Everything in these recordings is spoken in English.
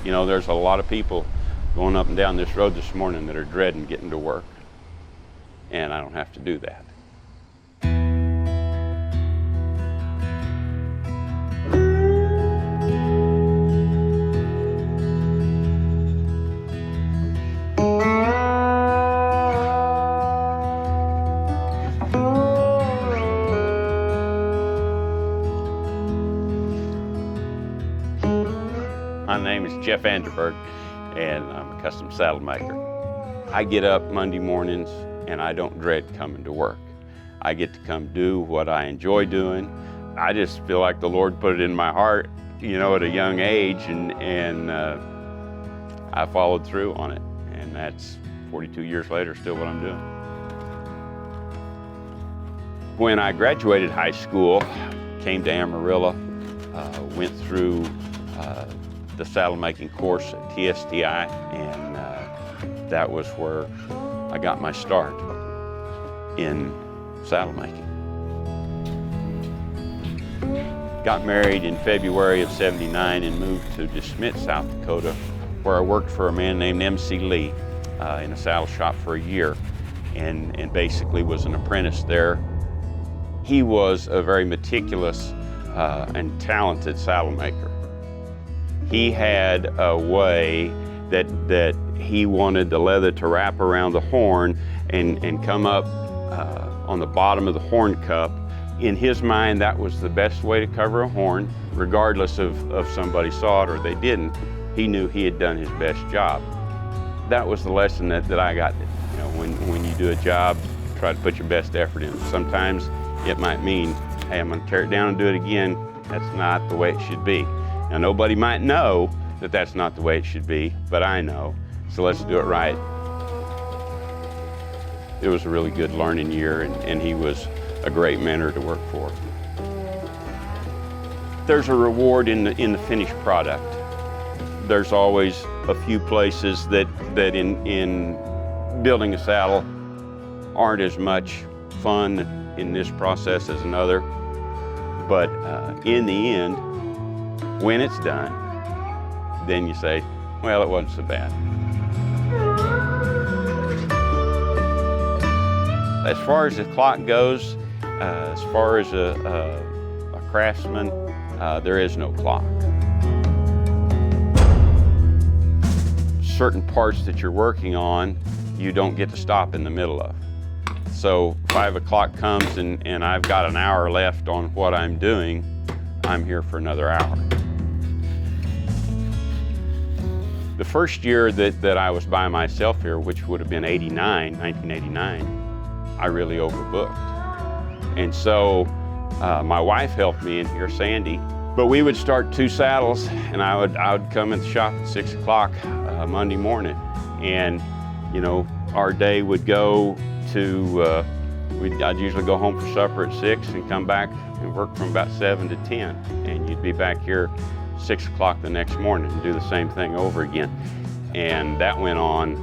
You know, there's a lot of people going up and down this road this morning that are dreading getting to work. And I don't have to do that. My name is Jeff Anderberg, and I'm a custom saddle maker. I get up Monday mornings and I don't dread coming to work. I get to come do what I enjoy doing. I just feel like the Lord put it in my heart, you know, at a young age, and I followed through on it. And that's 42 years later, still what I'm doing. When I graduated high school, came to Amarillo, went through the saddle making course at TSTI, and that was where I got my start in saddle making. Got married in February of '79 and moved to DeSmet, South Dakota, where I worked for a man named MC Lee in a saddle shop for a year, and basically was an apprentice there. He was a very meticulous and talented saddle maker. He had a way that he wanted the leather to wrap around the horn and come up on the bottom of the horn cup. In his mind, that was the best way to cover a horn, regardless of somebody saw it or they didn't. He knew he had done his best job. That was the lesson that I got. You know, when you do a job, try to put your best effort in. Sometimes it might mean, hey, I'm gonna tear it down and do it again. That's not the way it should be. Now, nobody might know that that's not the way it should be, but I know, so let's do it right. It was a really good learning year, and he was a great mentor to work for. There's a reward in the finished product. There's always a few places that in building a saddle aren't as much fun in this process as another, but in the end, when it's done, then you say, well, it wasn't so bad. As far as the clock goes, as far as a craftsman, there is no clock. Certain parts that you're working on, you don't get to stop in the middle of. So 5 o'clock comes and I've got an hour left on what I'm doing, I'm here for another hour. The first year that I was by myself here, which would have been 1989, I really overbooked. And so my wife helped me in here, Sandy, but we would start 2 saddles and I would come in the shop at 6 o'clock Monday morning. And you know, our day would go to, I'd usually go home for supper at 6 and come back and work from about 7 to 10. And you'd be back here 6 o'clock the next morning and do the same thing over again. And that went on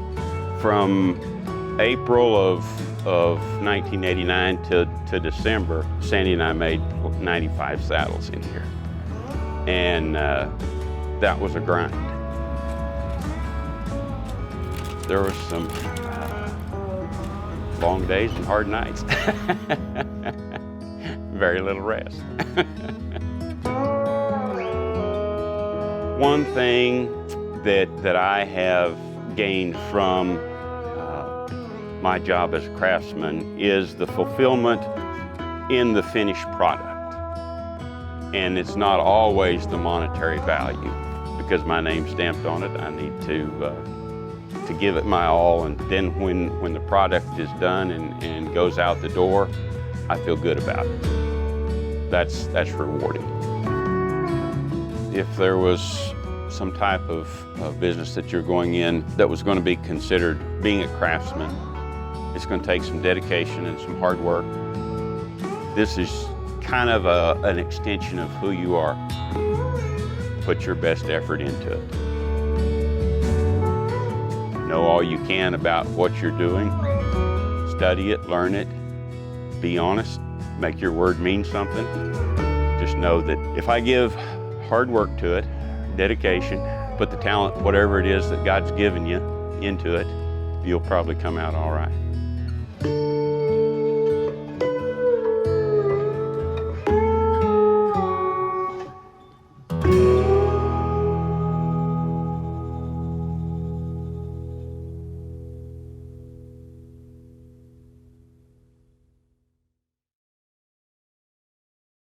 from April of 1989 to December. Sandy and I made 95 saddles in here. And that was a grind. There was some long days and hard nights. Very little rest. One thing that I have gained from my job as a craftsman is the fulfillment in the finished product. And it's not always the monetary value, because my name's stamped on it. I need to give it my all, and then when the product is done and goes out the door, I feel good about it. That's rewarding. If there was some type of business that you're going in that was going to be considered being a craftsman, it's going to take some dedication and some hard work. This is kind of an extension of who you are. Put your best effort into it. Know all you can about what you're doing. Study it, learn it, be honest, make your word mean something. Just know that if I give hard work to it, dedication, put the talent, whatever it is that God's given you, into it, you'll probably come out all right.